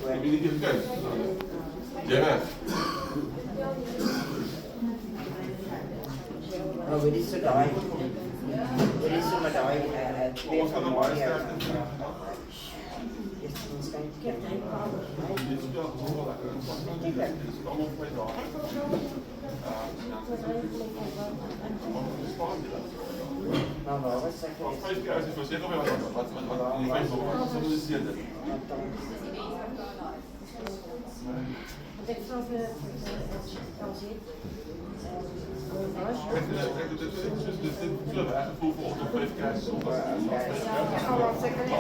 Heb je niet gekend? JF. Dit is zo daai. Dit is so met daai twee van mooi hier. Dit is waarskynlik Dit is wel lekker. Dit is allemaal voor mij daar. nou wel, wat zeg je? Als 5 keer is voor zeker wel wat in mijn boek zo is dit. Ik snap het al zit. Kijk, dit is club eigenlijk voor op 5 keer is op. Allemaal zeker niet.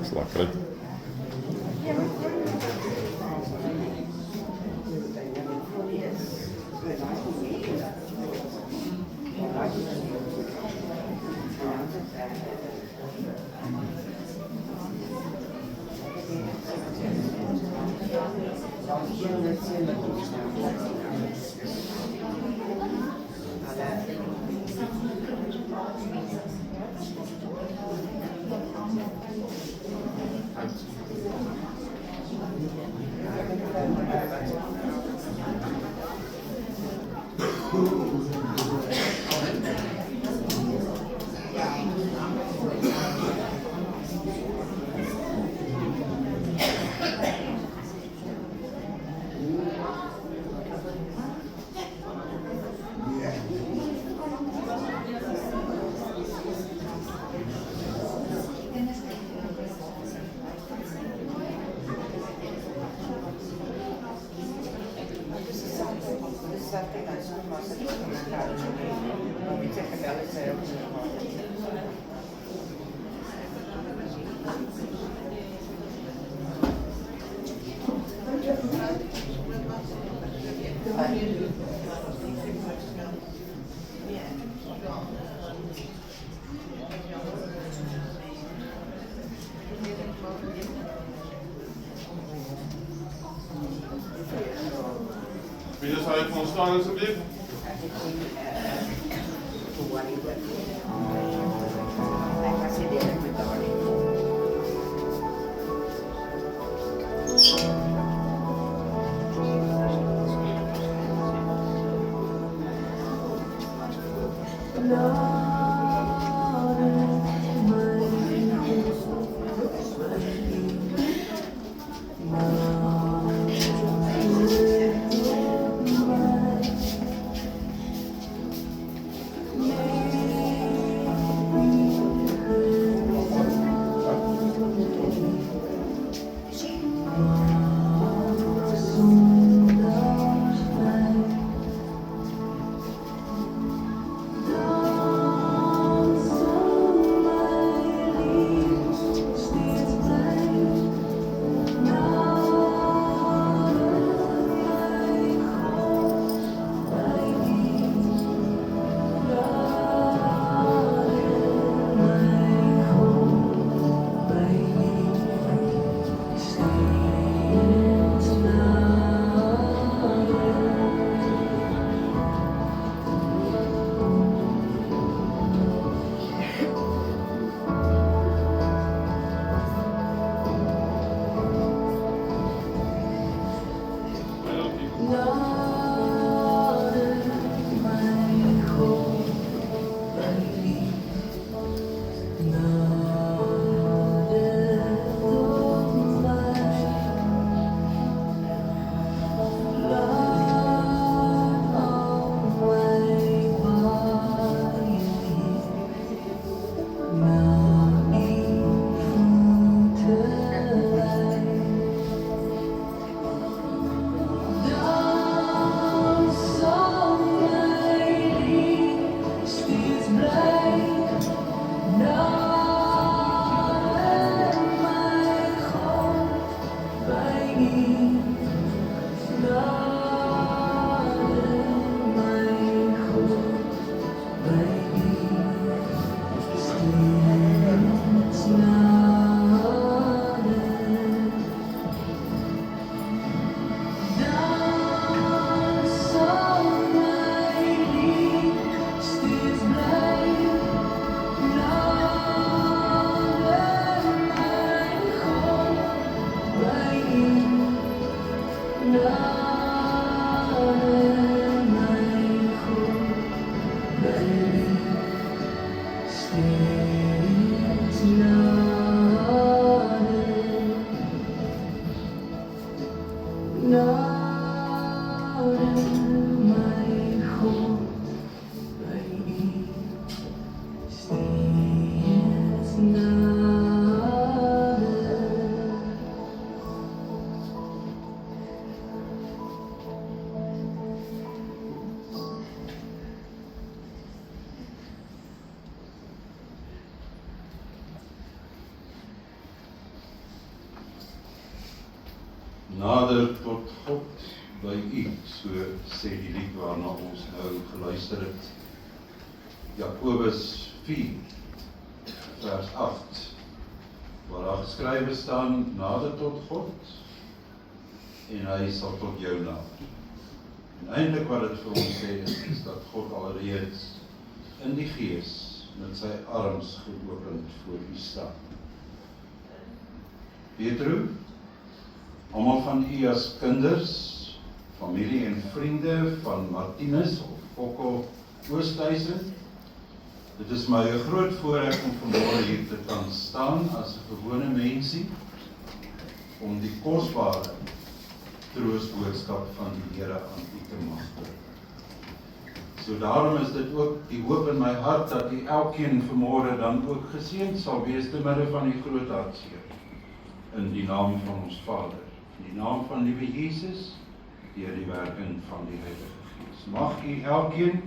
Slacker. Wie zou je van staan alsjeblieft? Nader tot God by U, so sê die lied waarna ons nou geluister het. Jakobus 4, vers 8, waar daar geskrywe staan, nader tot God, en hy sal tot jou nader. En eintlik wat dit vir ons sê is dat God alreeds in die Gees met sy arms geopend voor U staan. Petro, almal van U as kinders, familie en vriende van Martinus of Kokko Oosthuizen, dit is my 'n groot voorreg om vanmôre hier te kan staan as 'n gewone mensie, om die kosbare troostboodskap van die Here aan U te mag bring. So daarom is dit ook die hoop in my hart dat U elkeen vanmôre dan ook geseën sal wees te midde van die groot hartseer. In die naam van ons Vader, in die naam van liewe Jesus, deur die werking van die Heilige Gees. Mag U elkeen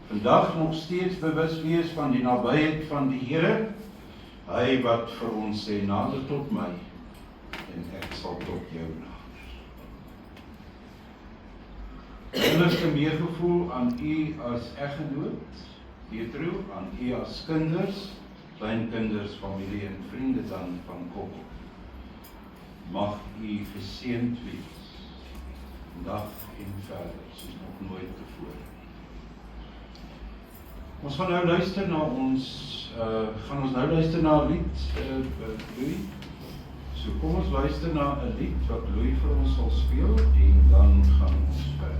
vandag nog steeds bewus wees van die nabyheid van die Here, hy wat vir ons sê, nader tot my, en ek sal tot jou nader. Innigste meegevoel aan U as eggenoot, Petro, aan U as kinders, kleinkinders, familie en vriende dan van Kokko. Mag U geseënd wees, dag en verder, soos nog nooit tevore. Ons gaan nou luister na een lied, Louis. So kom ons luister na 'n lied wat Louis vir ons sal speel, en dan gaan ons verder.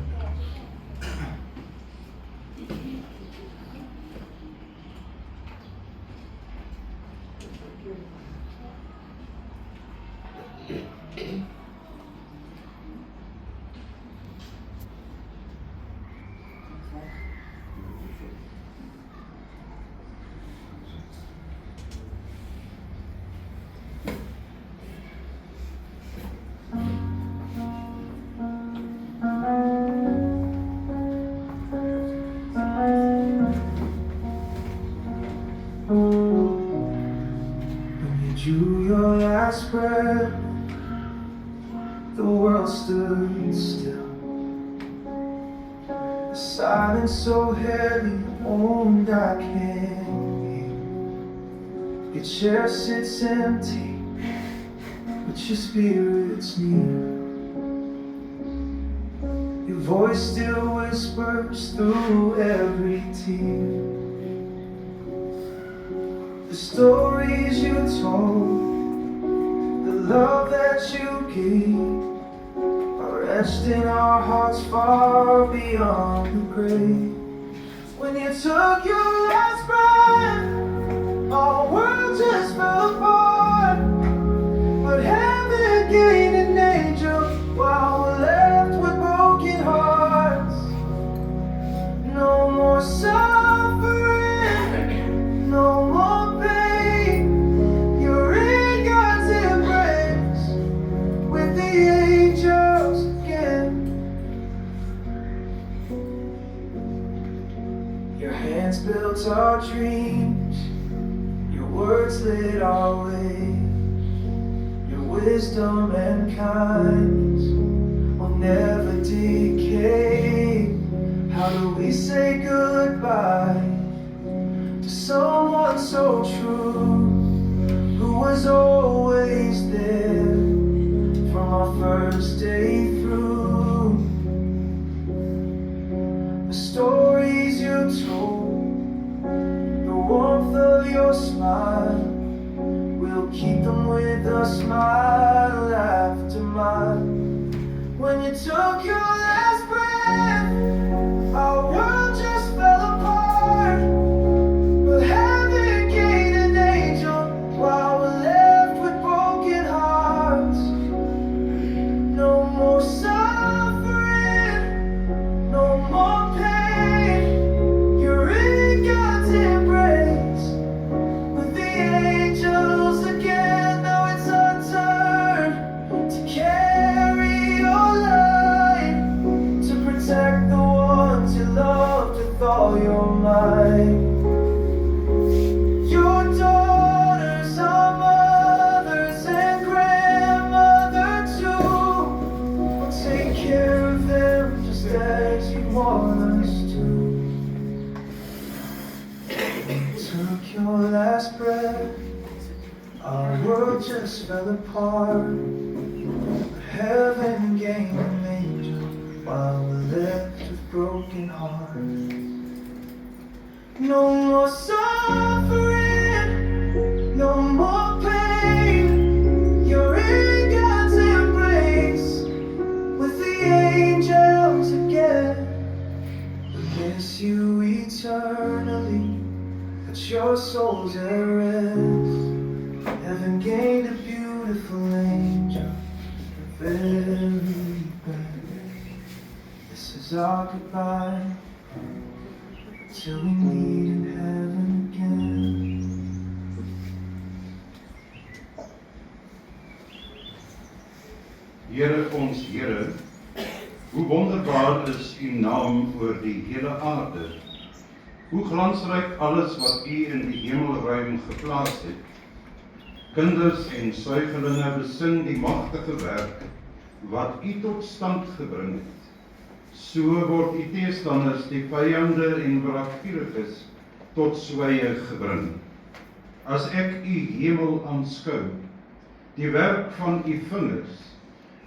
the world stood still. A silence so heavy, only I can hear. Your chair sits empty, but your spirit's near. Your voice still whispers through every tear. The stories you told, the love that you gave, are etched in our hearts far beyond the grave. When you took your last breath, our world just fell apart. But heaven gained an angel while we're left with broken hearts. No more suffering, no more pain. You're in God's embrace with the angels again. Your hands built our dreams, your words lit our way. Your wisdom and kindness will never decay. How do we say goodbye to someone so true, who was always there from our first day through? The stories you told, the warmth of your smile, we'll keep them with us mile after mile. When you took your last breath, our world just fell apart. But heaven gained an angel while we're left with broken hearts. No more suffering, no more pain. You're in God's embrace with the angels again. Now it's our turn to carry your light, to protect the ones you loved with all your might. Your daughters are mothers and grandmother too. We'll take care of them just as you want us to. Took your last breath, our world just fell apart. Heaven gained an angel while we're left with broken hearts. No more suffering, no more pain. You're in God's embrace with the angels again. We miss you eternally, but your soul's at rest. Heaven gained a beautiful angel, very best. This is our goodbye, till we meet in heaven again. Here ons Here, hoe wonderbaar is U naam oor die hele aarde. Hoe glansryk alles wat U in die hemelruim geplaas het. Kinders en suigelinge besing die magtige werk wat U tot stand gebring het. So word U teestanders, die vyande en wraakgieriges, tot swye gebring. As ek U hemel aanskou, die werk van U vingers,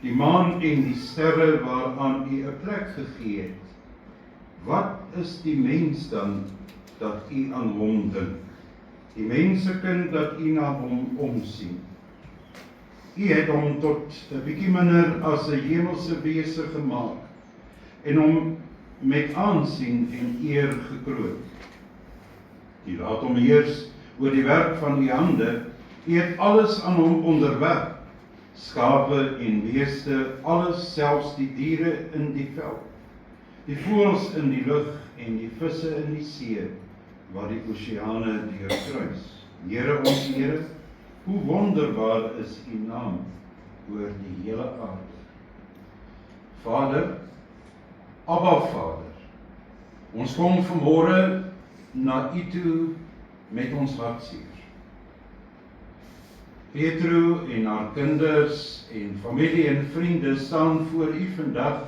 die maan en die sterre waaraan U 'n plek gegee het, wat is die mens dan dat U aan hom dink? Die mensekind dat U na hom omsien. U het hom tot 'n bietjie minder as 'n hemelse wese gemaak en hom met aansien en eer gekroon. U laat hom heers oor die werk van U hande. U het alles aan hom onderwerp. Skape en beeste, alles, selfs die diere in die veld. Die voëls in die lug en die visse in die see, wat die oseane deurkruis. Here ons Here, hoe wonderbaar is U naam oor die hele aarde. Vader, Abba Vader, ons kom vanmôre na U toe met ons hartseer. Petro en haar kinders en familie en vriende staan voor u vandag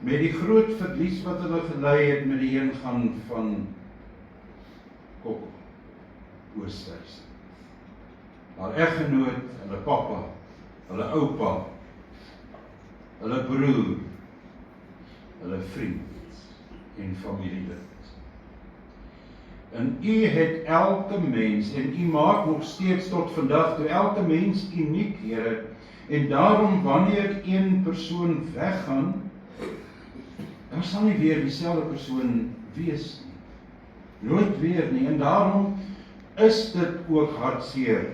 met die groot verlies wat hulle gelei het met die heengaan van Kokko Oosthuizen. Haar eggenoot, hulle pappa, hulle oupa, hulle broer, hulle vriend en familielid. En u het elke mens, en u maak nog steeds tot vandag toe elke mens uniek, Here, en daarom wanneer een persoon weggaan, dan sal nie weer dieselfde persoon wees nie. Nooit weer nie, en daarom is dit ook hartseer,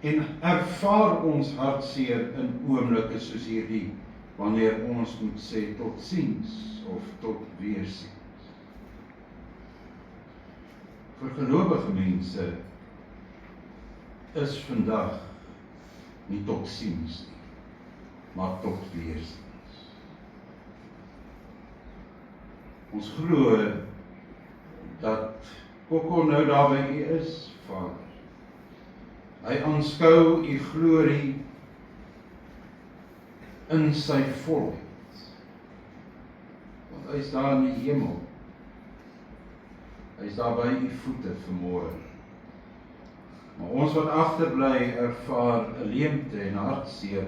en ervaar ons hartseer in oomblikke soos hierdie, wanneer ons moet sê tot ziens of tot weerziens. Vir gelowige mense is vandag nie tot ziens nie, maar tot weerziens. Ons glo dat Kokko nou daar by u is, Vader. Hy aanskou u glorie in sy volheid. Want hy is daar in die hemel. Hy is daar by u voete vanmôre. Maar ons wat agterbly ervaar 'n leemte en hartseer,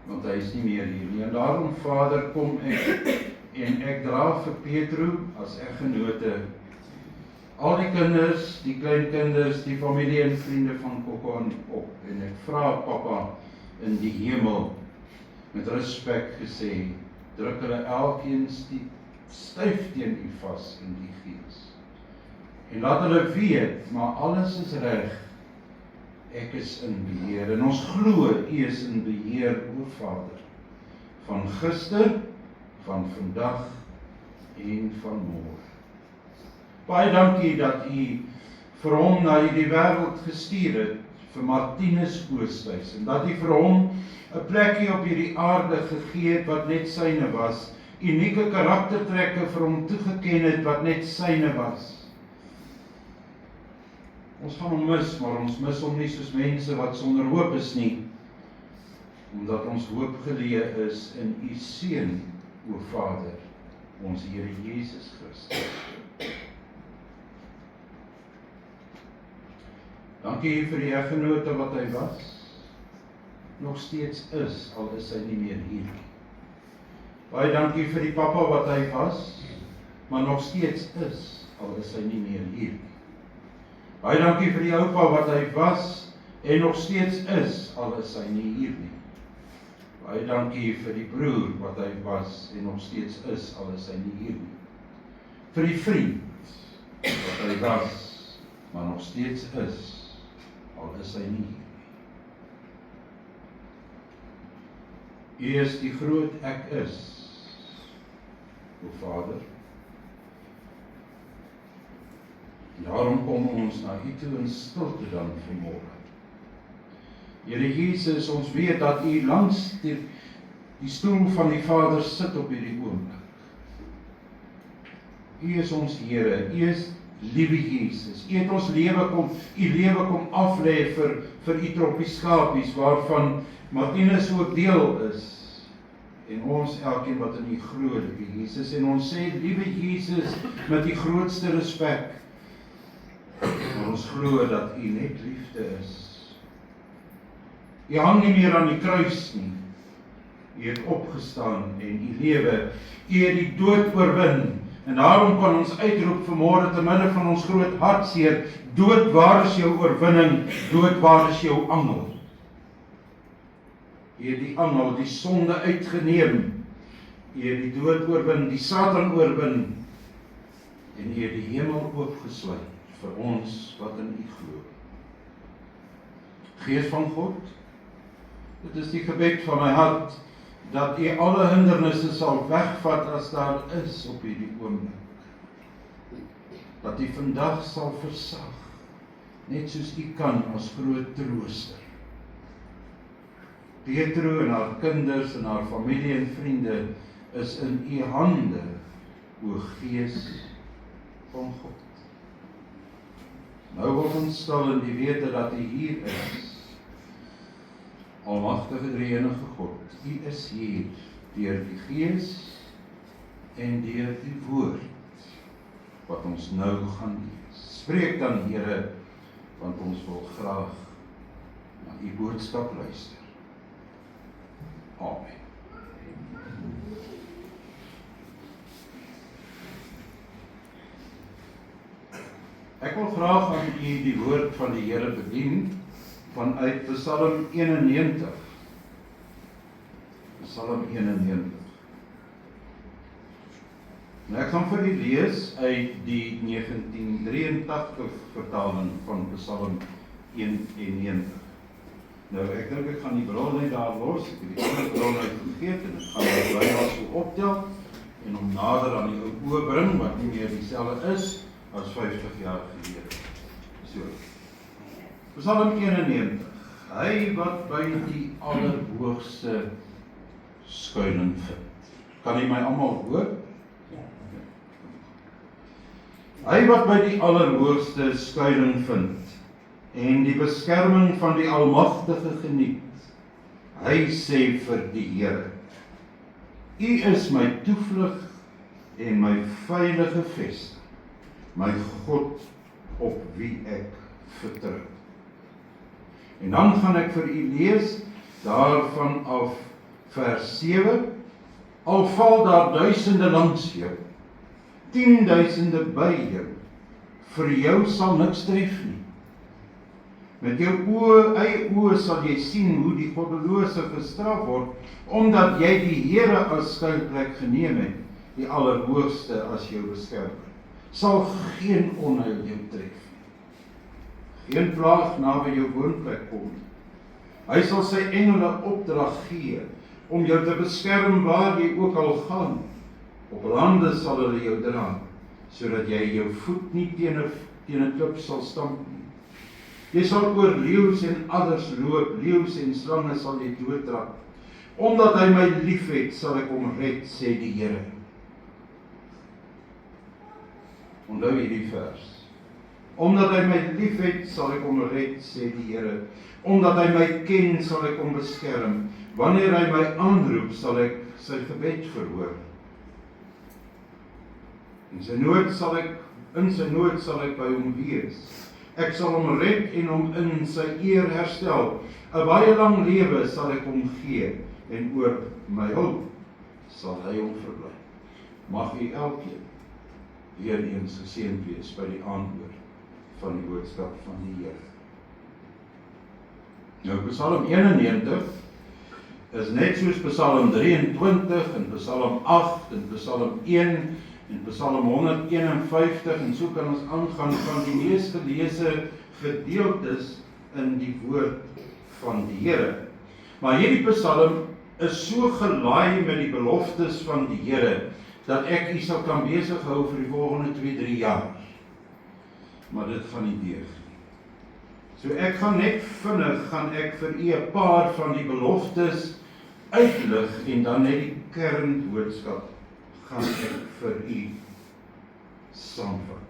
want hy is nie meer hier nie. En daarom, Vader, kom ek en ek dra vir Petro as eggenote al die kinders, die kleinkinders, die familie en vriende van Kokko op. En ek vra Papa in die hemel met respek gesê, druk hulle elkeen styf teen u vas in die gees. En laat hulle weet, maar alles is reg. Ek is in beheer. En ons glo u is in beheer, o Vader. Van gister, van vandag en van môre. Baie dankie dat u vir hom na hierdie wêreld gestuur het, vir Martinus Oosthuizen, en dat u vir hom 'n plekkie op hierdie aarde gegee het wat net syne was, unieke karaktertrekke vir hom toegeken het wat net syne was. Ons gaan hom mis, maar ons mis hom nie soos mense wat sonder hoop is nie, omdat ons hoop geleë is in u Seun, o Vader, ons Here Jesus Christus. Dankie vir die eggenote wat hy was, nog steeds is, al is hy nie meer hier nie. Baie dankie vir die pappa wat hy was, maar nog steeds is, al is hy nie meer hier nie. Baie dankie vir die oupa wat hy was, en nog steeds is, al is hy nie hier nie. Baie dankie vir die broer wat hy was, en nog steeds is, al is hy nie hier nie. Vir die vriend wat hy was, maar nog steeds is, al is hy nie hier nie. U is die groot ek is, o Vader. Daarom kom ons na u toe in stilte dan vanmôre. Here Jesus, ons weet dat u langs die stoel van die Vader sit op hierdie oomblik. U is ons Here, u is liewe Jesus. U het ons lewe kom aflê vir u troppie skapies, waarvan Martinus ook deel is. En ons elkeen wat in u glo, liewe Jesus. En ons sê, liewe Jesus, met die grootste respek, maar ons glo dat u net liefde is. U hang nie meer aan die kruis nie. U het opgestaan en u lewe. U het die dood oorwin. En daarom kan ons uitroep vanmôre te midde van ons groot hartseer, dood, waar is jou oorwinning? Dood, waar is jou angel? U het die angel, die sonde uitgeneem. U het die dood oorwin, die Satan oorwin. En u het die hemel oopgesluit vir ons wat in u glo. Gees van God, dit is die gebed van my hart, dat u alle hindernisse sal wegvat as daar is op hierdie oomblik. Dat u vandag sal versag, net soos u kan as groot trooster. Petro en haar kinders en haar familie en vriende is in u hande, o Gees van God. Nou word ons stil in die wete dat u hier is, Almagtige Drie-enige God, U is hier deur die Gees en deur die Woord wat ons nou gaan lees. Spreek dan, Here, want ons wil graag na U boodskap luister. Amen. Ek wil graag aan u die woord van die Here bedien vanuit Psalm 91. Psalm 91. En ek gaan vir u lees uit die 1983 vertaling van Psalm 91. Nou, ek dink ek gaan die bril net daar los, ek het die ander bril net vergeet en ek gaan die Bybel so optel en hom nader aan die oë bring, wat nie meer dieselfde is as 50 jaar gelede. So. Psalm 91. Hy wat by die Allerhoogste skuilings vind. Kan jy my almal hoor? Hy wat by die Allerhoogste skuilings vind en die beskerming van die Almagtige geniet. Hy sê vir die Here: U is my toevlug en my veilige vesting, my God op wie ek vertrou. En dan gaan ek vir u lees daarvan af vers 7. Al val daar duisende langs jou, 10.000 by jou, vir jou sal niks tref nie. Met jou eie oë sal jy sien hoe die goddelose gestraf word, omdat jy die Here as skuilplek geneem het, die Allerhoogste as jou beskermer. Sal geen onheil jou tref nie. Geen plaag naby jou woonplek kom nie. Hy sal sy engele opdrag gee om jou te beskerm waar jy ook al gaan. Op lande sal hulle jou dra, sodat jy jou voet nie teen 'n klip sal stamp nie. Jy sal oor leeu's en adders loop, leeu's en slange sal jy doodtrap. Omdat hy my liefhet, sal ek hom red, sê die Here. Onthou hierdie vers. Omdat hy my liefhet, sal ek hom red, sê die Here. Omdat hy my ken, sal ek hom beskerm. Wanneer hy my aanroep, sal ek sy gebed verhoor. In sy nood sal ek by hom wees. Ek sal hom red en hom in sy eer herstel. 'n baie lang lewe sal ek hom gee, en oor my hulp sal hy hom verbly. Mag u elkeen weer eens geseënd wees by die aanhoor van die boodskap van die Here. Nou, Psalm 91 is net soos Psalm 23 en Psalm 8 en Psalm 1 en Psalm 151 en so kan ons aangaan van die mees geleese gedeeltes in die woord van die Here. Maar hierdie Psalm is so gelaai met die beloftes van die Here dat ek u sal kan besig hou vir die volgende 2-3 jaar. Maar dit gaan nie deeg nie. So ek gaan net vinnig vir u 'n paar van die beloftes uitlig en dan net die kernboodskap gaan ek vir u saamvat.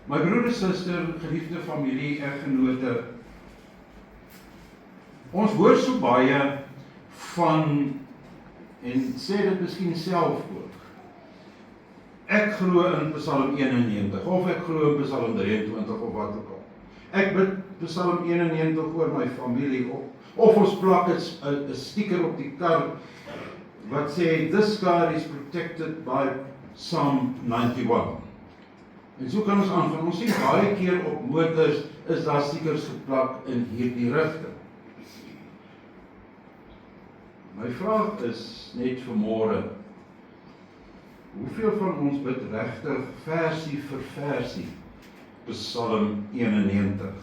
My broer en suster, geliefde familie, eggenote, ons hoor so baie van, en sê dit miskien self ook, ek glo in Psalm 91, of ek glo in Psalm 23, of wat ook al. Ek bid Psalm 91 oor my familie op, of ons plak 'n sticker op die kar, wat sê, this car is protected by Psalm 91. En so kan ons aangaan. Ons sien baie keer op motors, is daar stickers geplak in hierdie rigting. My vraag is net vanmôre, hoeveel van ons bid regtig versie vir versie Psalm 91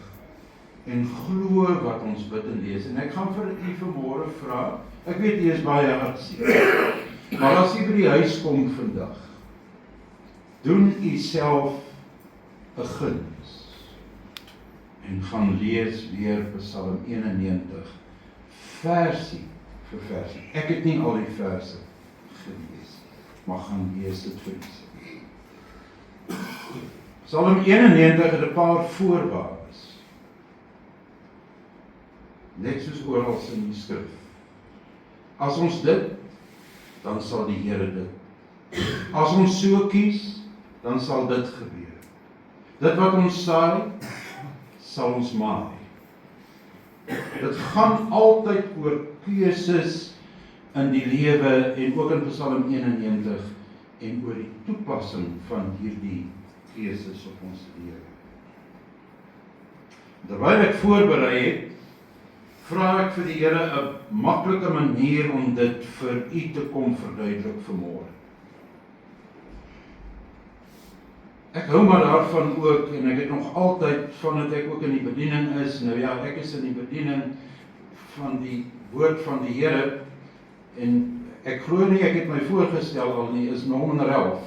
en glo wat ons bid en lees? En ek gaan vir u vanmôre vra, ek weet u is baie hartseer, maar as u by die huis kom vandag, doen u self 'n guns en gaan lees weer Psalm 91 versie vir versie. Ek het nie al die verse gelees, maar gaan lees dit vir u. Psalm 91 het 'n paar voorwaardes. net soos oral in die skrif. As ons dit, dan sal die Here dit. As ons so kies, dan sal dit gebeur. Dit wat ons saai, sal ons maai. Dit gaan altyd oor keuses in die lewe en ook in Psalm 91 en oor die toepassing van hierdie keuses op ons lewe. Terwyl ek voorberei het, vra ek vir die Here 'n maklike manier om dit vir u te kom verduidelik vanmôre. Ek hou maar daarvan ook, en ek het nog altyd, vandat ek ook in die bediening is, nou ja, ek is in die bediening van die woord van die Here, en ek glo nie, ek het my voorgestel al nie, is Norman Ralph,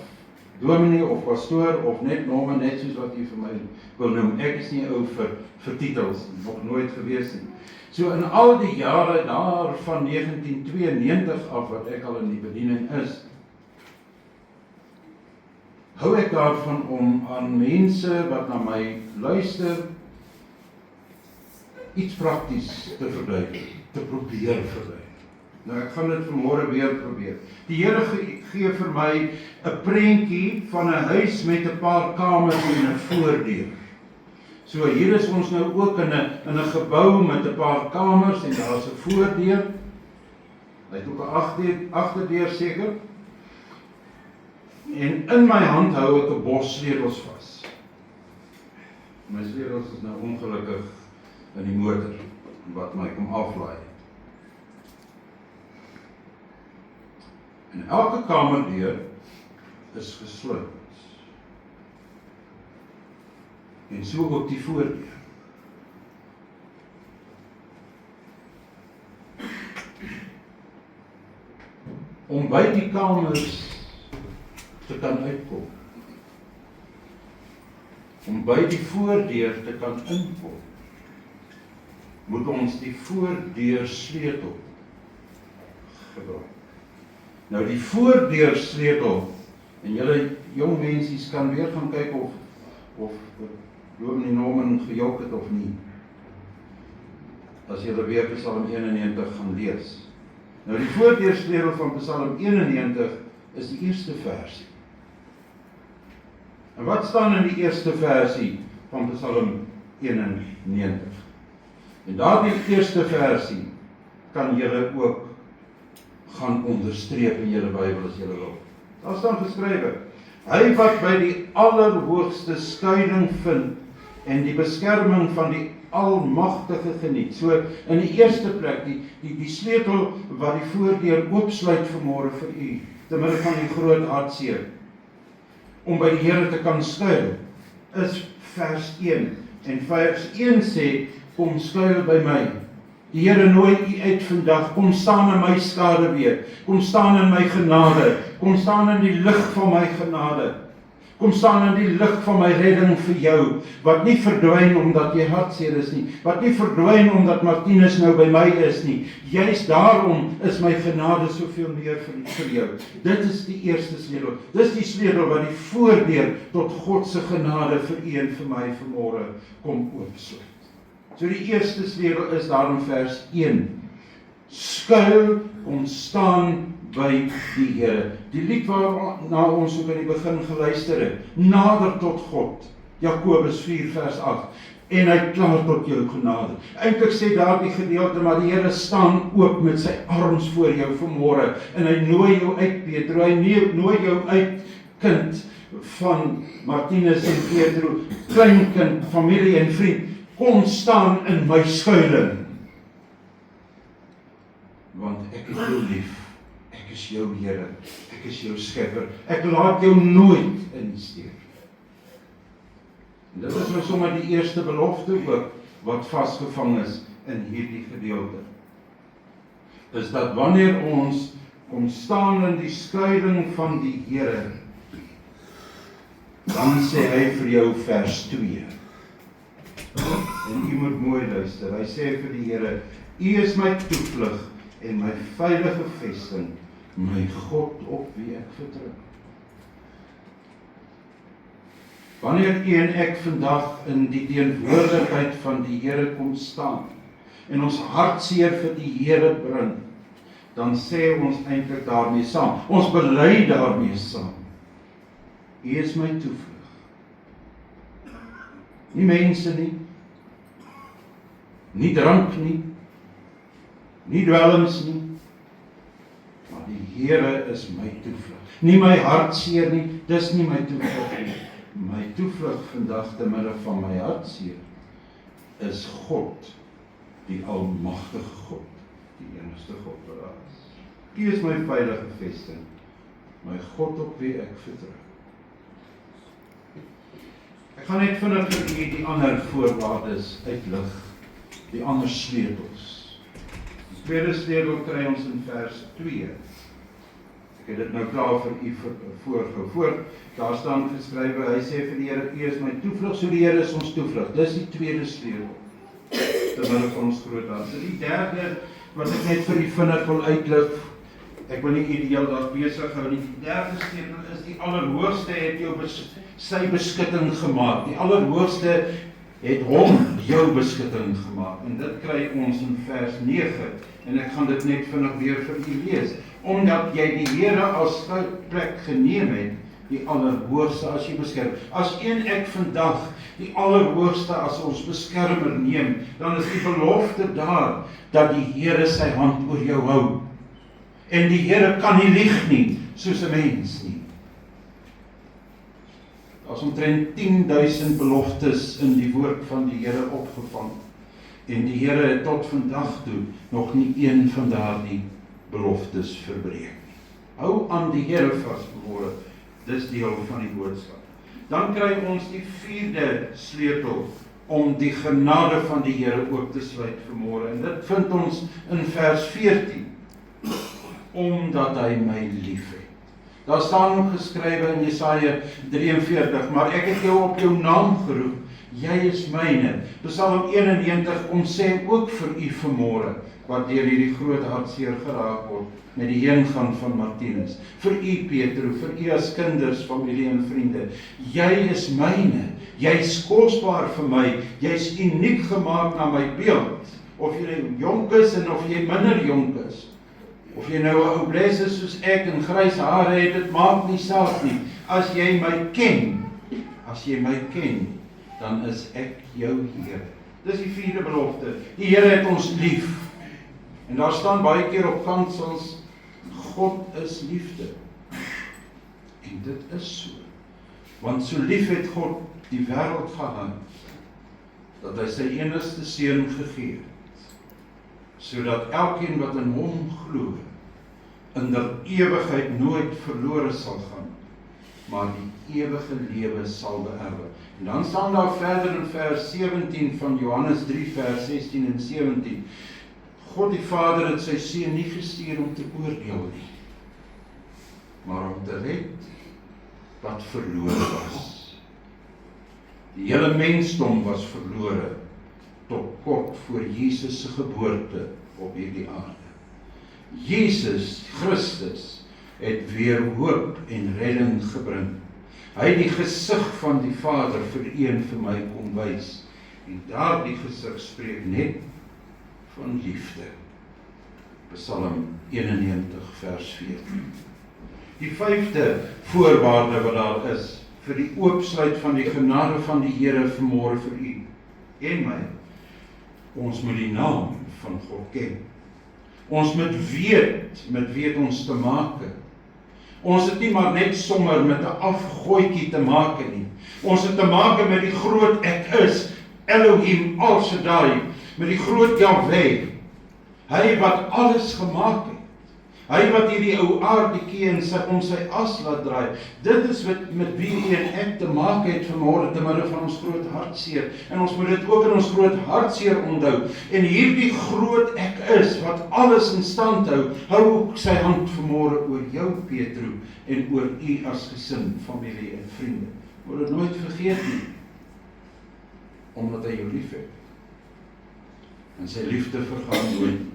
dominee of pastoor, of net Norman, net soos wat u vir my wil noem. Ek is nie ou vir titels, nog nooit gewees nie. So in al die jare daar van 1992 af, wat ek al in die bediening is, hou ek daarvan om aan mense wat na my luister, iets prakties te verduidelik, te probeer verduidelik. Nou ek gaan dit vanmôre weer probeer. Die Here gee vir my 'n prentjie van 'n huis met 'n paar kamers en 'n voordeur. So hier is ons nou ook in 'n gebou met 'n paar kamers en daar's 'n voordeur. Hy het ook 'n agterdeur seker. En in my hand hou ek 'n bos sleutels vas. My sleutels is nou ongelukkig in die motor wat my kom aflaai. En elke kamerdeur is gesluit. En so ook die voordeur. Om by die kamers te kan uitkom. Om by die voordeur te kan inkom, moet ons die voordeur sleutel gebruik. Nou die voordeur sleutel, en julle jong mensies kan weer gaan kyk of Dominee Norman gejok het of nie. As julle weer Psalm 91 gaan lees. Nou die voordeursleutel van Psalm 91 is die eerste versie. En wat staan in die eerste versie van Psalm 91? En daardie eerste versie kan julle ook gaan onderstreep in julle Bybel as julle wil. Daar staan geskrywe: Hy wat by die allerhoogste skuiling vind en die beskerming van die Almagtige geniet. So in die eerste plek, die sleutel wat die voordeur oopsluit vanmôre vir u, te midde van die groot hartseer, om by die Here te kan skuil, is vers 1. En vers 1 sê, kom skuil by my. Die Here nooi u uit vandag, kom staan in my skaduwee, kom staan in my genade, kom staan in die lig van my genade, kom staan in die lig van my redding vir jou, wat nie verdwyn omdat jy hartseer is nie, wat nie verdwyn omdat Martinus nou by my is nie, juist daarom is my genade soveel meer vir jou. Dit is die eerste sleutel, dis die sleutel wat die voordeur tot God se genade vir u en vir my vanmôre kom oopsluit. So die eerste sleutel is daar in vers 1. Skuil, kom staan by die Here. Die lied waarna ons ook in die begin geluister het. Nader tot God. Jakobus 4 vers 8. En hy klaar tot jou genade. Eintlik sê daar die gedeelte, maar die Here staan oop met sy arms voor jou vanmôre. En hy nooi jou uit, Petro. Hy nooi jou uit, kind van Martinus en Petro. Kleinkind, familie en vriend. Kom staan in my skuiling. Want ek het jou lief. Ek is jou Here. Ek is jou Skepper. Ek laat jou nooit in die steek. En dit is nou sommer die eerste belofte ook wat vasgevang is in hierdie gedeelte. Is dat wanneer ons kom staan in die skuiling van die Here, dan sê hy vir jou vers 2. En u moet mooi luister. Hy sê vir die Here, u is my toevlug en my veilige vesting, my God op wie ek vertrou. Wanneer u en ek vandag in die teenwoordigheid van die Here kom staan, en ons hartseer vir die Here bring, dan sê ons eintlik daarmee saam. Ons bely daarmee saam. U is my toevlug. Nie mense nie, nie drank nie, nie dwelms nie, maar die Here is my toevlug. Nie my hartseer nie, dis nie my toevlug nie. My toevlug vandag te midde van my hartseer is God, die almagtige God, die enigste God wat daar is. U is my veilige vesting, my God op wie ek vertrou. Ek gaan net vinnig vir u die ander voorwaardes uitlig, die ander sleutels. Die tweede sleutel kry ons in vers 2. Ek het dit nou klaar vir u voorgehou. Daar staan geskrywe, hy sê vir die Here, u is my toevlug, so die Here is ons toevlug. Dis die tweede sleutel, te midde van ons groot hart. Die derde, wat ek net vir u vinnig wil uitlig, ek wil nie ideaal daar besig hou nie, die derde sleutel is, die Allerhoogste het jou sy beskutting gemaak. Die Allerhoogste het hom jou beskutting gemaak. En dit kry ons in vers 9. En ek gaan dit net vinnig weer vir u lees. Omdat jy die Here as plek geneem het, die Allerhoogste as jy beskerm. As ek vandag die Allerhoogste as ons beskermer neem, dan is die belofte daar, dat die Here sy hand oor jou hou. En die Here kan nie lieg nie, soos 'n mens nie. Daar is omtrent 10.000 beloftes in die woord van die Here opgevang. En die Here het tot vandag toe nog nie een van daardie beloftes verbreek nie. Hou aan die Here vas vanmôre. Dis deel van die boodskap. Dan kry ons die vierde sleutel om die genade van die Here oop te sluit vanmôre. En dit vind ons in vers 14. Omdat hy my liefhet. Daar staan ook geskrywe in Jesaja 43, maar ek het jou op jou naam geroep, jy is myne. Psalm 91 sê ook vir u vanmôre, wat deur hierdie groot hartseer geraak word, met die heengaan van Martinus. Vir u Petro, vir u as kinders, familie en vriende, jy is myne, jy is kosbaar vir my, jy is uniek gemaak na my beeld, of jy jonk is en of jy minder jonk is, of jy nou 'n ou bles is soos ek en grys hare het, dit maak nie saak nie. As jy my ken, dan is ek jou Here. Dis die vierde belofte. Die Here het ons lief. En daar staan baie keer op kansels, God is liefde. En dit is so. Want so lief het God die wêreld gehad, dat hy sy enigste seun gegee het, sodat elkeen wat in hom glo, in der ewigheid nooit verlore sal gaan, maar die ewige lewe sal beerwe. En dan staan daar verder in vers 17 van Johannes 3 vers 16 en 17, God die Vader het sy seun nie gestuur om te oordeel nie, maar om te red wat verlore was. Die hele mensdom was verlore tot kort voor Jesus se geboorte op hierdie aarde. Jesus Christus het weer hoop en redding gebring. Hy het die gesig van die Vader vir u en vir my kom wys. En daardie gesig spreek net van liefde. Psalm 91 vers 14. Die vyfde voorwaarde wat daar is vir die oopsluit van die genade van die Here vanmôre vir u en my. Ons moet die naam van God ken. Ons moet weet met wie het ons te maak. Ons het nie maar net sommer met 'n afgooitjie te maak nie. Ons het te maak met die groot ek is, Elohim Al Shaddai, met die groot Jahweh. Hy wat alles gemaak het. Hy wat hierdie ou aardetjie om sy as laat draai. Dit is met wie u en ek te maak het vanmôre te midde van ons groot hartseer. En ons moet dit ook in ons groot hartseer onthou. En hierdie groot ek is, wat alles in stand hou, hou ook sy hand vanmôre oor jou Petro, en oor u as gesin, familie en vriende. Moet dit nooit vergeet nie, omdat hy jou lief het. En sy liefde vergaan nooit.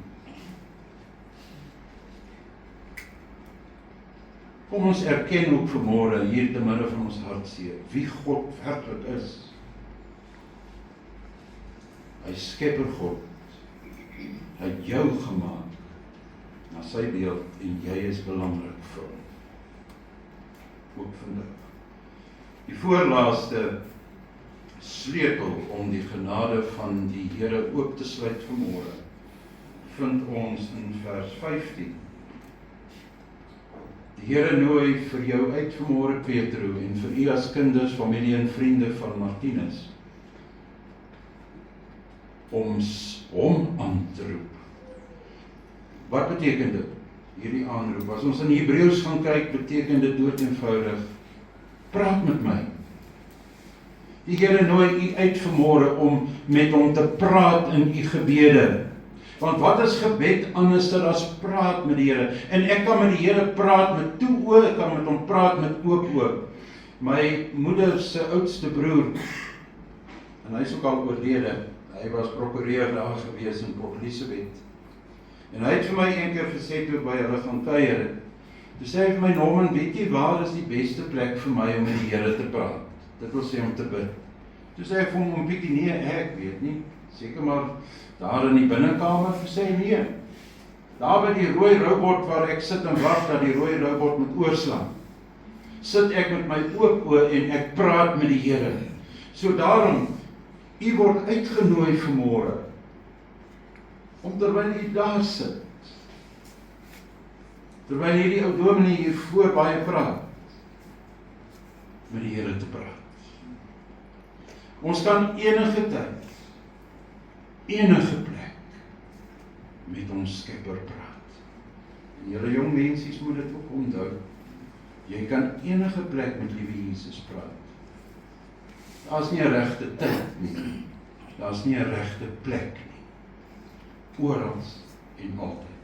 Kom ons erken ook vanmôre hier te midde van ons hartseer, wie God werklik is. Hy is Skepper God, Hy het jou gemaak na sy beeld en jy is belangrik vir hom. Ook vandag. Die voorlaaste sleutel om die genade van die Here oop te sluit vanmôre vind ons in vers 15. Die Here nooi vir jou uit vanmôre Petro en vir u as kinders, familie en vriende van Martinus om hom aan te roep. Wat beteken dit? Hierdie aanroep. As ons in Hebreëus gaan kyk, beteken dit dood eenvoudig: praat met my. Die Here nooi u uit vanmôre om met hom te praat in u gebede. Want wat is gebed anderster as praat met die Here? En ek kan met die Here praat met toe oë, ek kan met hom praat met oop oë. My moeder se oudste broer, en hy is ook al oorlede, hy was prokureur daar gewees in Port Elizabeth. En hy het vir my een keer gesê toe by hulle gaan kuier. Toe sê hy vir my: Norman, weet jy waar is die beste plek vir my om met die Here te praat? Dit wil sê om te bid. Toe sê ek vir hom: bietjie nee, ek weet nie. Seker maar daar in die binnekamer. Toe sê hy: nee. Daar by die rooi roubord waar ek sit en wag dat die rooi roubord moet oorslaan, sit ek met my oop oë en ek praat met die Here. So daarom, u word uitgenooi vanmôre om terwyl u daar sit, terwyl hierdie ou dominee hier voor baie praat, met die Here te praat. Ons kan enige tyd, enige plek met ons Skepper praat. En julle jong mensies moet dit ook onthou. Jy kan enige plek met liewe Jesus praat. Daar's nie 'n regte tyd nie. Daar's nie 'n regte plek nie. Oral en altyd.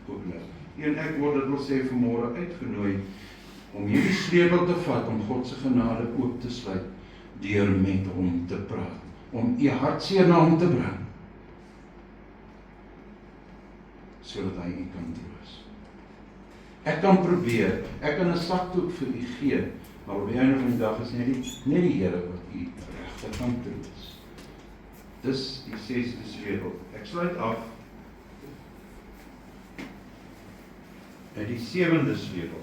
Ook nou. En ek word dit wil sê vanmôre uitgenooi om hierdie sleutel te vat om God se genade oop te sluit deur met hom te praat, om u hartseer na hom te bring, sodat hy u kan troos. Ek kan probeer, ek kan 'n sakdoek vir u gee, maar op die einde van die dag is net die Here wat u regtig kan troos. Dis die 6de sleutel. Ek sluit af met die 7de sleutel.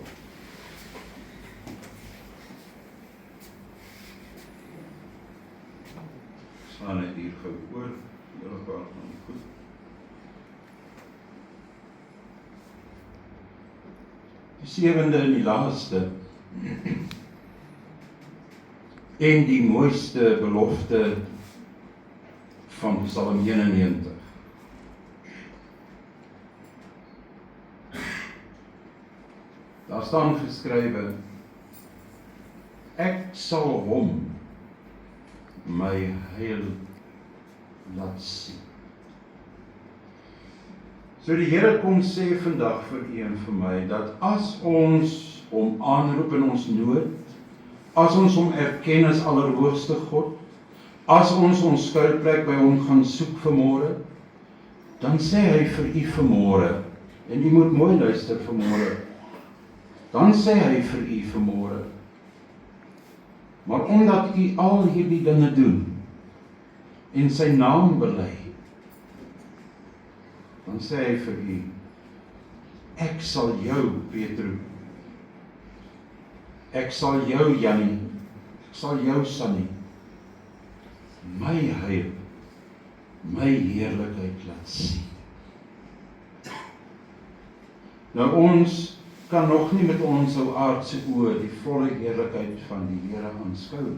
Slaan net hier gou oor, hele paar van die goed. Die 7de en die laaste en die mooiste belofte van Psalm 91. Daar staan geskrywe: ek sal hom my heil laat sien. So die Here kom sê vandag vir u en vir my, dat as ons hom aanroep in ons nood, as ons hom erken as allerhoogste God, as ons skuilplek by hom gaan soek vanmôre, dan sê hy vir u vanmôre, en u moet mooi luister vanmôre, dan sê hy vir u vanmôre: maar omdat u al hierdie dinge doen en sy naam bely, dan sê hy vir u: ek sal jou, Petro, ek sal jou, Jannie, ek sal jou, Sannie, my heil, my heerlikheid laat sien. Nou ons kan nog nie met ons ou aardse oë die volle heerlikheid van die Here aanskou.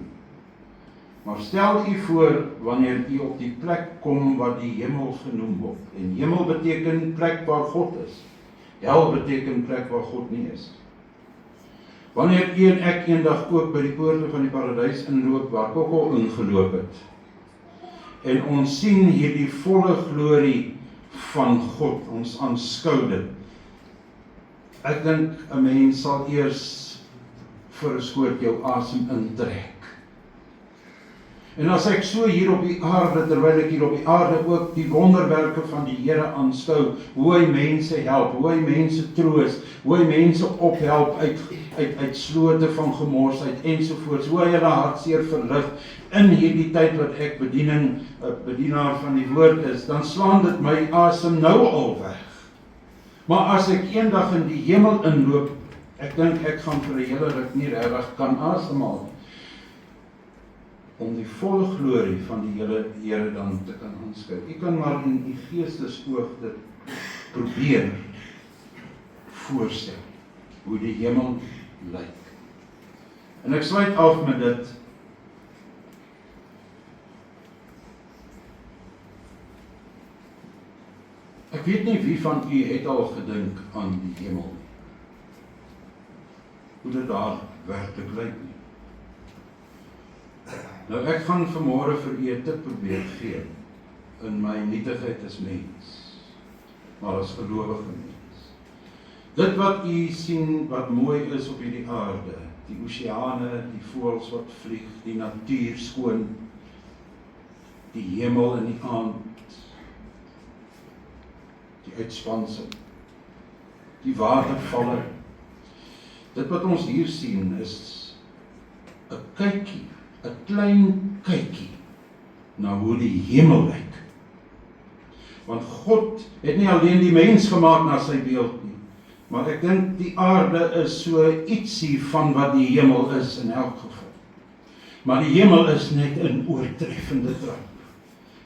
Maar stel u voor wanneer u op die plek kom wat die hemel genoem word. En hemel beteken plek waar God is. Hel beteken plek waar God nie is. Wanneer u en ek eendag ook by die poorte van die paradys inloop waar ek ook al ingeloop het, en ons sien hierdie volle glorie van God, ons aanskou dit. Ek dink 'n mens sal eers vir 'n skoot jou asem intrek. En as ek so hier op die aarde, terwyl ek hier op die aarde ook die wonderwerke van die Here aanskou, hoe hy mense help, hoe hy mense troos, hoe hy mense ophelp uit slote van gemorsheid ensovoorts, hoe hy hulle hartseer verlig in hierdie tyd wat ek bedienaar van die woord is, dan slaan dit my asem nou al weg. Maar as ek eendag in die hemel inloop, ek dink ek gaan vir 'n hele ruk nie regtig kan asemhaal nie, om die volle glorie van die Here dan te kan aanskou. U kan maar in u geestesoog dit probeer voorstel, hoe die hemel lyk. En ek sluit af met dit. Ek weet nie wie van u het al gedink aan die hemel nie. Hoe dit daar werklik lyk nie. Nou ek gaan vanmôre vir u 'n tip probeer gee in my nietigheid as mens, maar as gelowige mens. Dit wat u sien wat mooi is op hierdie aarde, die oseane, die voëls wat vlieg, die natuur skoon, die hemel in die aand, die uitspansel, die watervalle. Dit wat ons hier sien is 'n kykie, 'n klein kykie na hoe die hemel lyk. Want God het nie alleen die mens gemaak na sy beeld nie, maar ek dink die aarde is so ietsie van wat die hemel is in elk geval. Maar die hemel is net 'n oortreffende trap.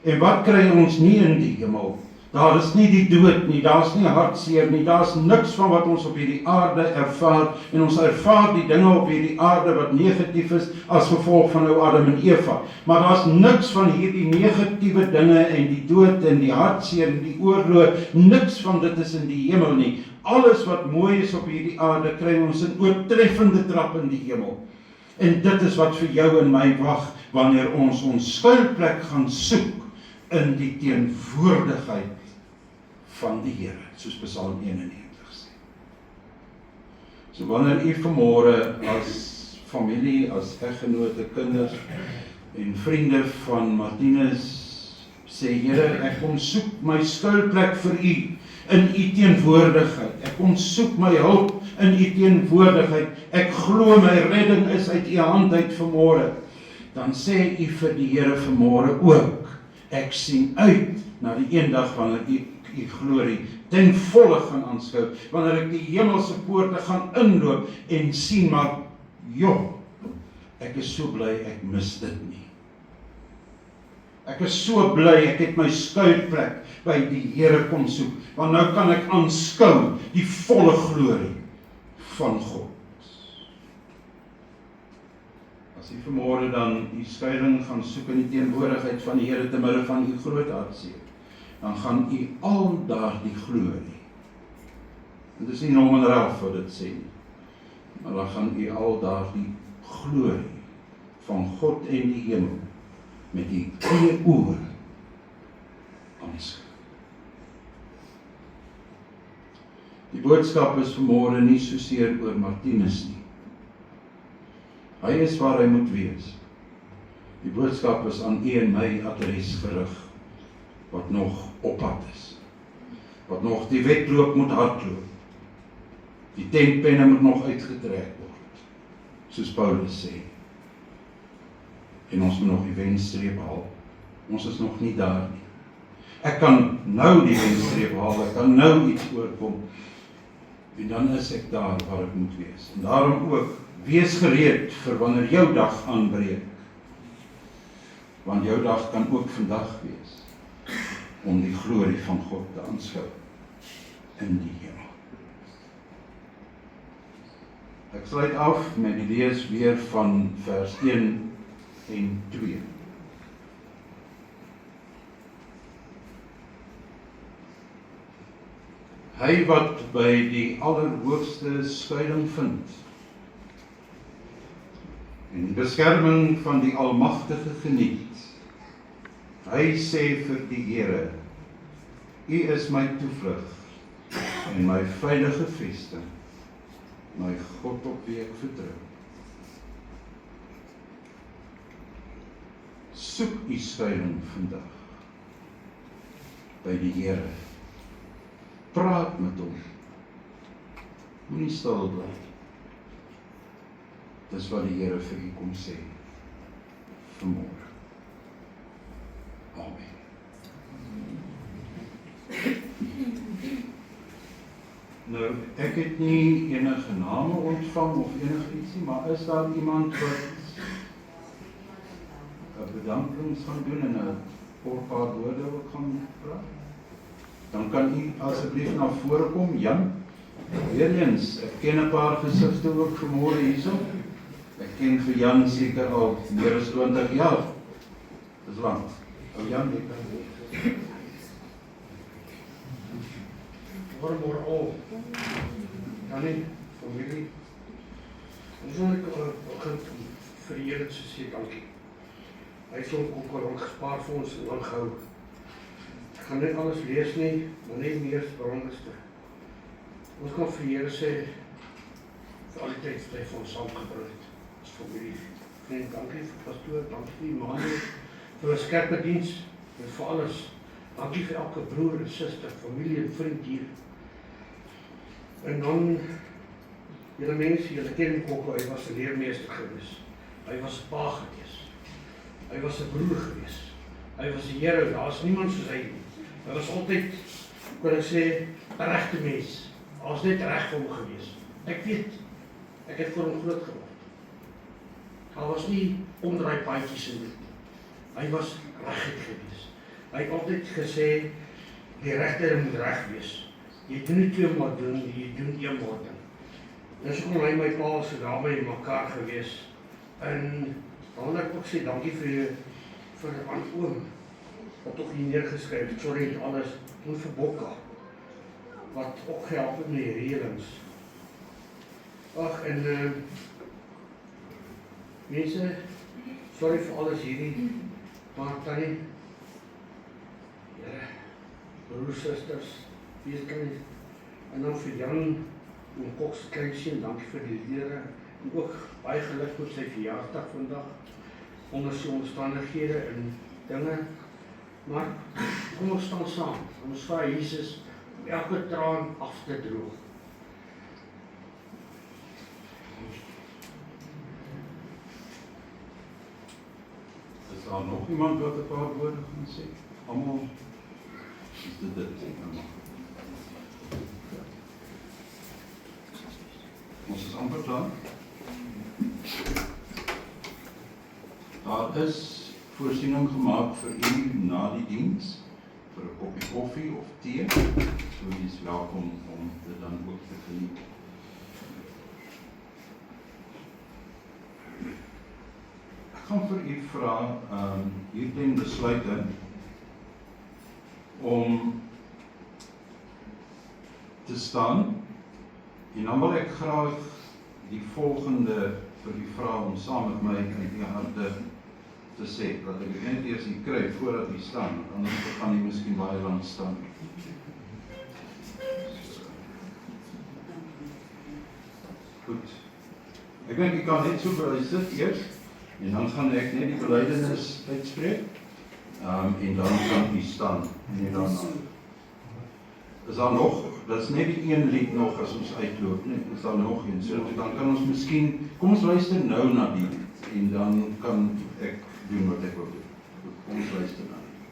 En wat kry ons nie in die hemel? Daar is nie die dood nie, daar is nie hartseer nie, daar is niks van wat ons op hierdie aarde ervaar, en ons ervaar die dinge op hierdie aarde wat negatief is, as gevolg van ou Adam en Eva. Maar daar is niks van hierdie negatiewe dinge, en die dood, en die hartseer, en die oorlog, niks van dit is in die hemel nie. Alles wat mooi is op hierdie aarde, kry ons in oortreffende trap in die hemel. En dit is wat vir jou en my wag, wanneer ons skuilplek gaan soek, in die teenwoordigheid van die Here, soos Psalm 91 sê. So wanneer u vanmôre as familie, as eggenote, kinders en vriende van Martinus sê, Here, ek kom soek my skuilplek vir u in u teenwoordigheid. Ek kom soek my hulp in u teenwoordigheid. Ek glo my redding is uit u hand uit vanmôre. Dan sê u vir die Here vanmôre ook, ek sien uit na die eendag wanneer u glorie ten volle gaan aanskou, wanneer ek die hemelse poorte gaan inloop en sien, maar ek is so bly ek mis dit nie. Ek is so bly ek het my skuilplek by die Here kom soek, want nou kan ek aanskou die volle glorie van God. As u vanmôre dan die skuiling gaan soek in die teenwoordigheid van die Here te midde van u groot hartseer, dan gaan u al daardie glorie, en dit is nie Norman Ralph wat dit sê nie, maar dan gaan u al daardie glorie van God en die hemel met die eie oor aanskou. Die boodskap is vanmôre nie soseer oor Martinus nie. Hy is waar hy moet wees. Die boodskap is aan u en my adres gerig, wat nog op pad is, wat nog die wedloop moet hardloop. Die tentpenne moet nog uitgetrek word, soos Paulus sê. En ons moet nog die wenstreep haal. Ons is nog nie daar nie. Ek kan nou die wenstreep haal, ek kan nou iets oorkom, en dan is ek daar waar ek moet wees. En daarom ook, wees gereed vir wanneer jou dag aanbreek. Want jou dag kan ook vandag wees, om die glorie van God te aanskou in die hemel. Ek sluit af met die lees weer van vers 1 en 2. Hy wat by die allerhoogste skuiling vind, en die beskerming van die Almagtige geniet, hy sê vir die Here, U is my toevlug en my veilige vesting, my God op wie ek vertrou. Soek u skuilings vandag by die Here. Praat met hom. Moenie stil bly. Dis wat die Here vir u kom sê vanmôre. Amen. Nou, ek het nie enige name ontvang of enige ietsie, maar is daar iemand wat 'n bedanking gaan doen en 'n paar woorde wil gaan praat? Dan kan u asseblief na vore kom, Jan. Weer eens, ek ken 'n paar gesigte ook vanmôre hierso. Ek ken vir Jan seker al meer as 20 jaar. Dis lank. Ou Jan, jy kan Goeiemôre al. Tannie, familie. Ons wil begin vir die Here te sê dankie. Hy het ook al gespaar vir ons en lang gehou. Ek gaan nie alles lees nie, maar net meer belangrikste. Ons kan vir die Here sê vir al die tyd wat hy vir ons saamgebring het. As familie. Vriend, dankie vir pastoor, dankie vir die Manuel, vir ons kerkdiens en vir alles. Dankie vir elke broer en suster, familie en vriend hier. En dan, julle mense, julle ken Kokko, hy was 'n leermeester gewees. Hy was 'n pa gewees. Hy was 'n broer gewees. Hy was 'n Here, daar's niemand soos hy nie. Hy was altyd, kon ek sê, 'n regte mens. Daar's net reg vir hom gewees. Ek weet, ek het vir hom groot geword. Daar was nie omdraai paadjies in dit. Hy was reguit gewees. Hy het altyd gesê, die regter moet reg wees. Jy doen nie twee maal doen, jy doen een maal doen. Dis hoekom hy my pa so daar by mekaar gewees. En dan wil ek ook sê, dankie vir aan oom, wat ook hier neergeskryf het, sorry het alles, doen vir Bokka, wat ook gehelp het met die reëlings. Ag, en mense, sorry vir alles hierdie, maar tannie, broers, susters, weeskinders, en dan vir Jan, en Kok se kleinseun, dankie vir die liedere, en ook baie geluk met sy verjaarsdag vandag, onder sy omstandighede en dinge, maar kom ons staan saam, ons vra Jesus om elke traan af te droog. Is daar nog iemand wat 'n paar woorde gaan sê? Almal is dit. Ons is amper klaar. Daar is voorsiening gemaak vir u na die diens, vir 'n koppie koffie of tee, so u is welkom om dit dan ook te geniet. Ek gaan vir u vra, hier ten besluite, om te staan, en dan wil ek graag die volgende vir u vra om saam met my in die harte te sê, dat ek net eers die kry voordat u staan, anders gaan u miskien baie lank staan. Goed. Ek dink u kan net so bly sit eers, en dan gaan ek net die belydenis uitspreek, en dan kan u staan, en dan is daar nog, dat is net die een lied nog as ons uitloop, nee, is daar nog een, so dan kan ons miskien, kom ons luister nou na die lied, en dan kan ek doen wat ek wil doen. Goed, kom ons luister na die lied.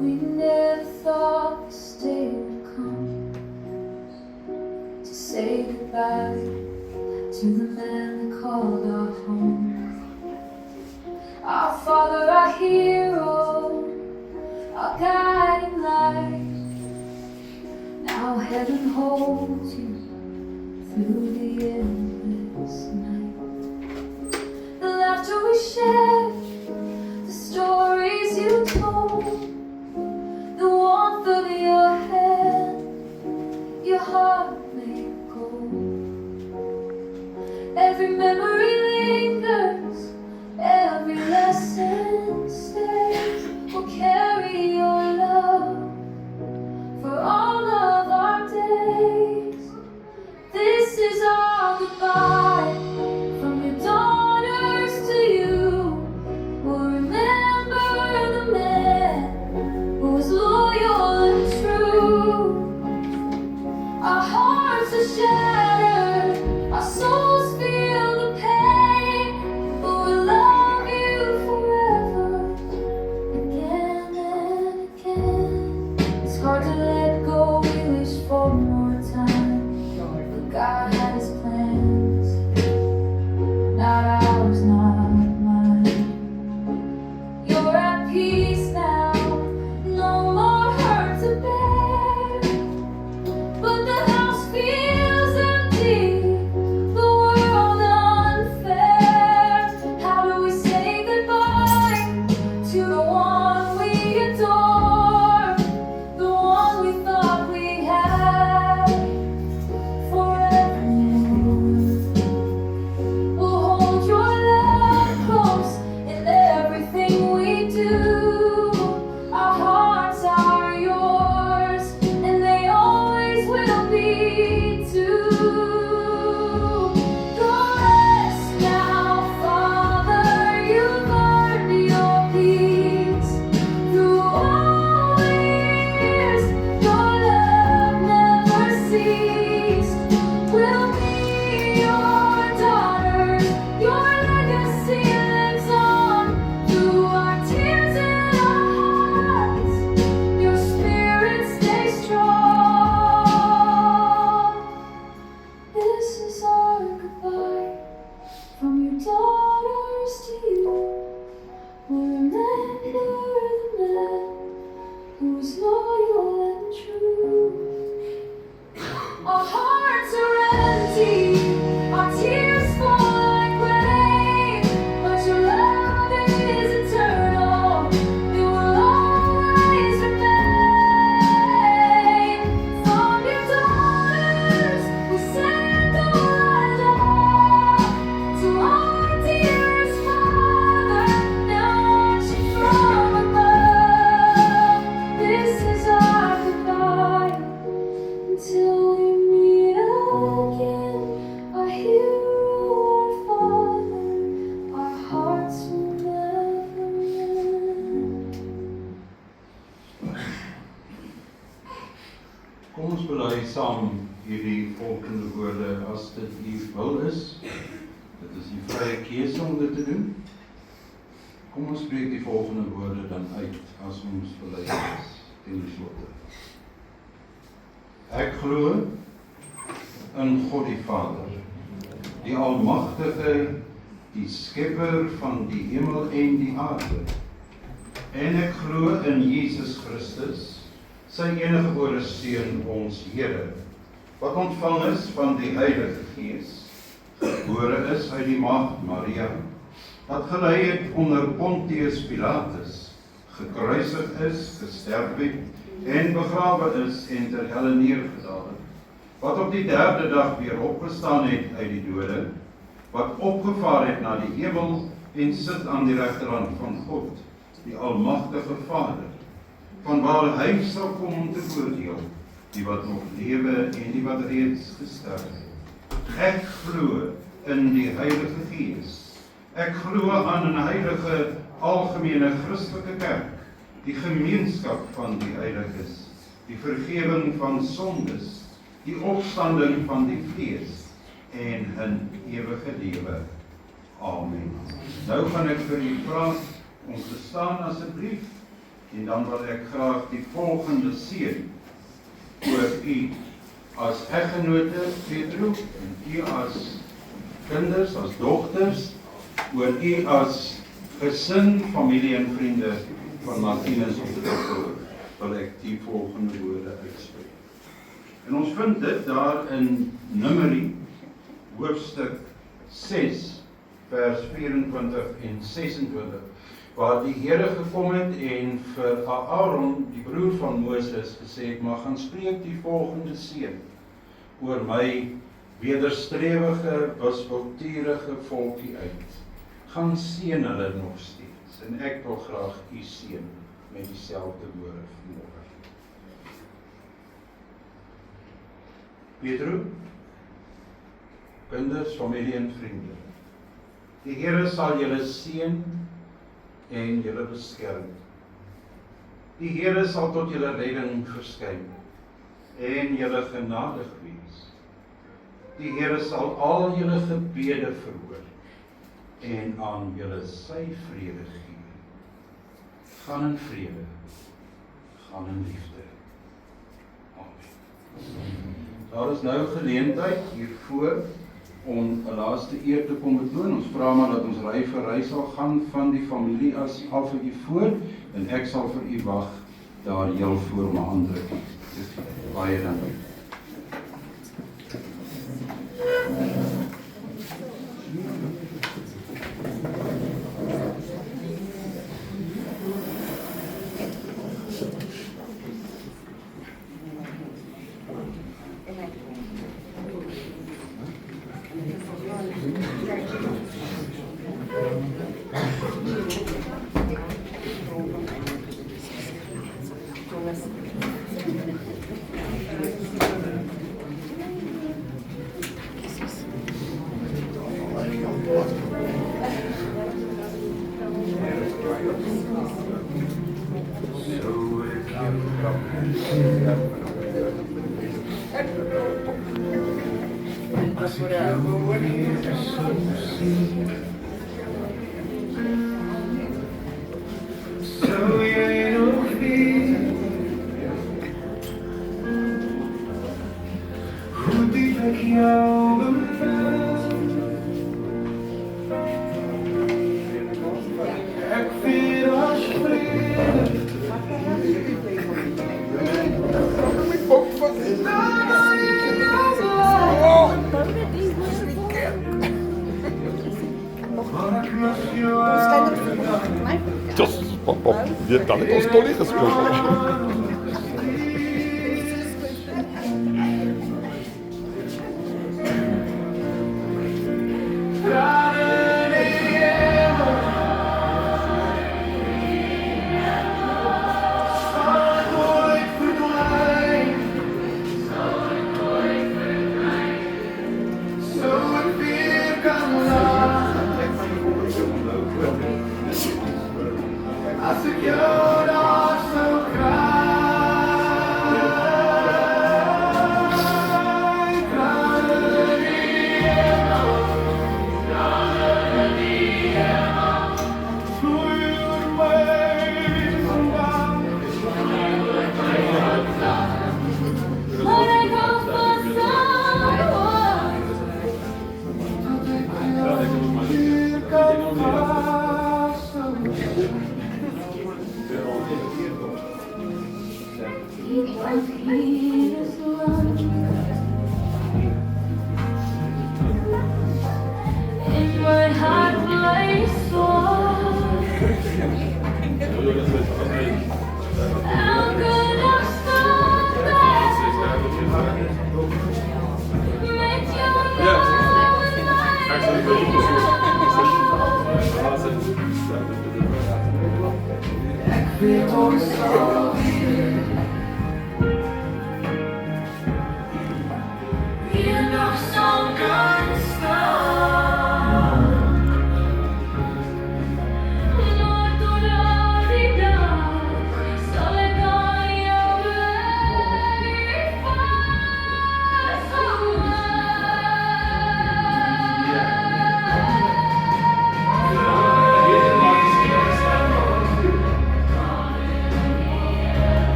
We never thought this day would come, to say goodbye to the man we called our home. Our Father, our hero, our guiding light. Now heaven holds you through the endless night. The laughter we shared, the stories you told, the warmth of your hand, your heart made gold. Every memory lingers, every lesson stays. Our hearts are shattered, our souls feel the pain, but we'll love you forever, again and again. It's hard to let go, we wish for more time, but God had His plans, not ours, not mine. You're at peace now, no more hurt to bear, but the house feels empty, the world unfair. How do we say goodbye to the one we adore, the one we thought we had forevermore? We'll hold your love close in everything we do. Our hearts are yours, and they always will be too. Go rest now, Father, you've earned your peace. Through all the years, your love never ceased. We'll be your daughters, your legacy lives on. Through our tears and our hearts, your spirit stays strong. This is our goodbye, from your daughters to you. We'll remember the man who was loyal and true. Our hearts are empty, our tears fall like rain, but your love is eternal, it will always remain. From your daughters, we send our love to our dearest Father, now watching from above. This is our goodbye, until we meet again. Our hero, our Father, our hearts will never end. Kom ons bely saam hierdie volgende woorde as dit U wil is. Dit is die vrye keuse om dit te doen. Kom ons spreek die volgende woorde dan uit as ons bely is ten slotte. Ek glo in God die Vader, die Almagtige, die Skepper van die hemel en die aarde. En ek glo in Jesus Christus, sy eniggebore Seun, ons Here, wat ontvang is van die Heilige Gees, gebore is uit die Maagd Maria, wat gelei het onder Pontius Pilatus, gekruisig is, gesterf het en begrawe is en ter helle neergedaal het, wat op die derde dag weer opgestaan het uit die dode, wat opgevaar het na die hemel en sit aan die regterhand van God, die Almagtige Vader, vanwaar hy sal kom om te oordeel, die wat nog lewe en die wat reeds gesterf het. Ek glo in die Heilige Gees. Ek glo aan 'n heilige, algemene Christelike kerk, die gemeenskap van die heiliges, die vergewing van sondes, die opstanding van die vlees en 'n ewige lewe. Amen. Nou gaan ek vir u vra om te staan asseblief, en dan wil ek graag die volgende seën oor u as eggenote Pedro, en u as kinders, as dogters, oor u as gesin, familie en vriende van Martinus op die dokter, wil ek die volgende woorde uitspreek. En ons vind dit daar in Numeri, hoofstuk 6, vers 24 en 26, waar die Here gekom het en vir Aaron, die broer van Moses, gesê het, maar gaan spreek die volgende seën oor my wederstrewige, wispelturige volkie uit. Gaan seën hulle nog steeds, en ek wil graag u seën met dieselfde woorde vanmôre. Pedro, kinders, familie en vriende, die Here sal julle seën en julle beskerm. Die Here sal tot julle redding verskyn. en julle genadig wees. Die Here sal al julle gebede verhoor en aan julle sy vrede gee. Gaan in vrede, gaan in liefde. Amen. Daar is nou geleentheid hiervoor om 'n laaste eer te kom betoon. Ons vra maar dat ons ry vir ry sal gaan van die familie as al vir u voor en ek sal vir u wag daar heel voor my handdruk. Baie dankie. Die het dan net ons tollie gesproken.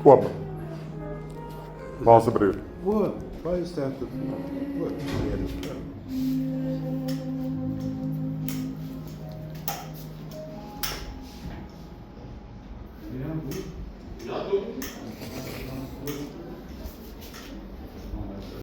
Oop. Waar is die broer? Oop, baie sterkte. Oop.